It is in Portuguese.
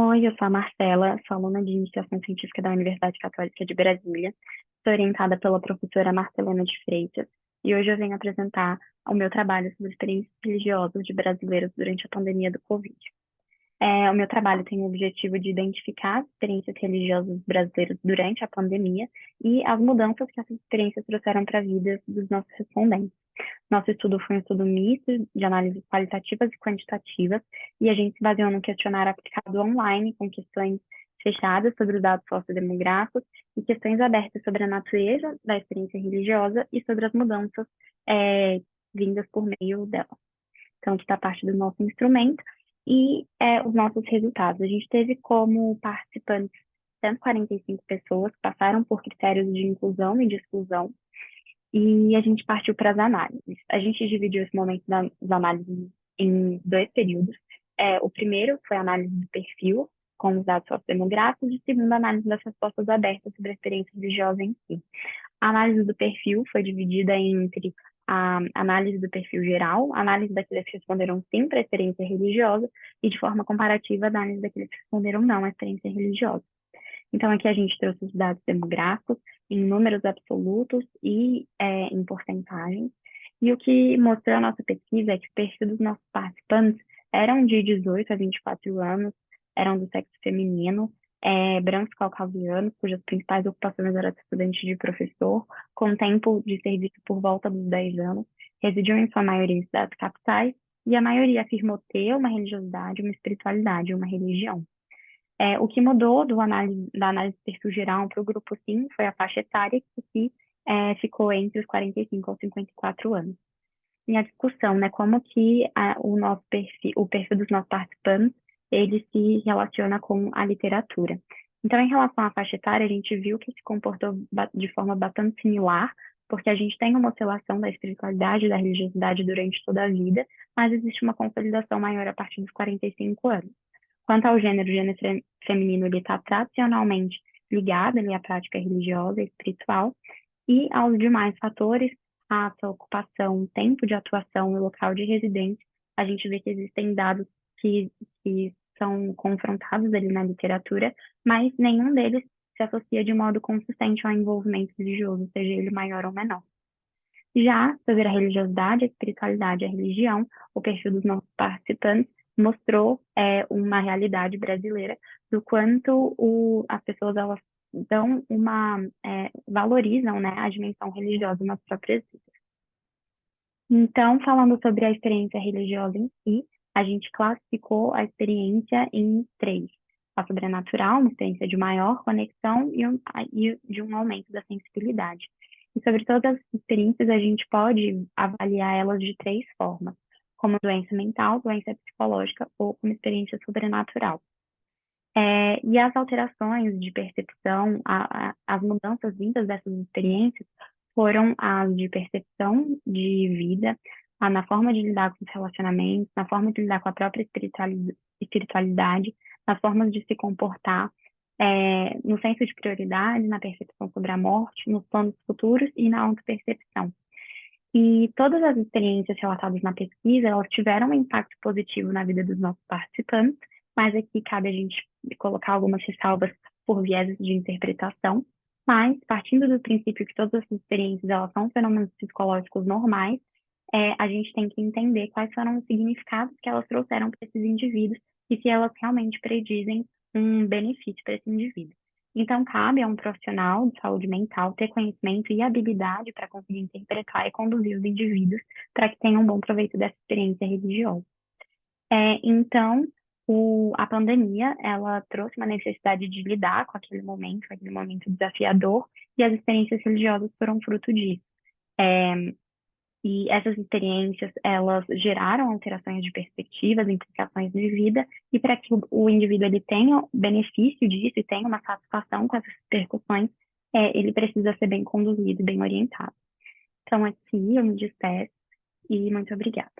Oi, eu sou a Marcela, sou aluna de Iniciação Científica da Universidade Católica de Brasília. Sou orientada pela professora Marcelena de Freitas e hoje eu venho apresentar o meu trabalho sobre experiências religiosas de brasileiros durante a pandemia do Covid. O meu trabalho tem o objetivo de identificar as experiências religiosas dos brasileiros durante a pandemia e as mudanças que essas experiências trouxeram para a vida dos nossos respondentes. Nosso estudo foi um estudo misto de análises qualitativas e quantitativas, e a gente se baseou num questionário aplicado online, com questões fechadas sobre os dados sociodemográficos e questões abertas sobre a natureza da experiência religiosa e sobre as mudanças vindas por meio dela. Então, aqui está parte do nosso instrumento e os nossos resultados. A gente teve como participantes 145 pessoas que passaram por critérios de inclusão e de exclusão, e a gente partiu para as análises. A gente dividiu esse momento das análises em dois períodos. O primeiro foi a análise do perfil, com os dados sociodemográficos, e o segundo, a análise das respostas abertas sobre a experiência religiosa em si. A análise do perfil foi dividida entre a análise do perfil geral, a análise daqueles que responderam sim para a experiência religiosa, e de forma comparativa, a análise daqueles que responderam não à experiência religiosa. Então, aqui a gente trouxe os dados demográficos em números absolutos e em porcentagens. E o que mostrou a nossa pesquisa é que o perfil dos nossos participantes eram de 18 a 24 anos, eram do sexo feminino, brancos caucasianos, cujas principais ocupações eram estudante de professor, com tempo de serviço por volta dos 10 anos, residiam em sua maioria em cidades capitais, e a maioria afirmou ter uma religiosidade, uma espiritualidade, uma religião. O que mudou da análise de perfil geral para o grupo sim foi a faixa etária, que ficou entre os 45 aos 54 anos. E a discussão, né, como que o perfil dos nossos participantes, ele se relaciona com a literatura. Então, em relação à faixa etária, a gente viu que se comportou de forma bastante similar, porque a gente tem uma oscilação da espiritualidade e da religiosidade durante toda a vida, mas existe uma consolidação maior a partir dos 45 anos. Quanto ao gênero, o gênero feminino ele está tradicionalmente ligado ali, à prática religiosa e espiritual, e aos demais fatores, raça, ocupação, tempo de atuação e local de residência, a gente vê que existem dados que são confrontados ali na literatura, mas nenhum deles se associa de modo consistente ao envolvimento religioso, seja ele maior ou menor. Já sobre a religiosidade, a espiritualidade e a religião, o perfil dos nossos participantes mostrou uma realidade brasileira do quanto as pessoas elas valorizam, né, a dimensão religiosa nas próprias vidas. Então, falando sobre a experiência religiosa em si, a gente classificou a experiência em três: a sobrenatural, uma experiência de maior conexão e de um aumento da sensibilidade. E sobre todas as experiências, a gente pode avaliar elas de três formas: como doença mental, doença psicológica ou como experiência sobrenatural. E as alterações de percepção, as mudanças vindas dessas experiências foram as de percepção de vida, na forma de lidar com os relacionamentos, na forma de lidar com a própria espiritualidade, nas formas de se comportar, no senso de prioridade, na percepção sobre a morte, nos planos futuros e na autopercepção. E todas as experiências relatadas na pesquisa, elas tiveram um impacto positivo na vida dos nossos participantes, mas aqui cabe a gente colocar algumas ressalvas por viés de interpretação, mas partindo do princípio que todas essas experiências, elas são fenômenos psicológicos normais, a gente tem que entender quais foram os significados que elas trouxeram para esses indivíduos e se elas realmente predizem um benefício para esse indivíduo. Então, cabe a um profissional de saúde mental ter conhecimento e habilidade para conseguir interpretar e conduzir os indivíduos para que tenham um bom proveito dessa experiência religiosa. Então, a pandemia, ela trouxe uma necessidade de lidar com aquele momento desafiador, e as experiências religiosas foram fruto disso. E essas experiências, elas geraram alterações de perspectivas, implicações de vida, e para que o indivíduo ele tenha benefício disso e tenha uma satisfação com essas repercussões, ele precisa ser bem conduzido e bem orientado. Então, aqui eu me despeço e muito obrigada.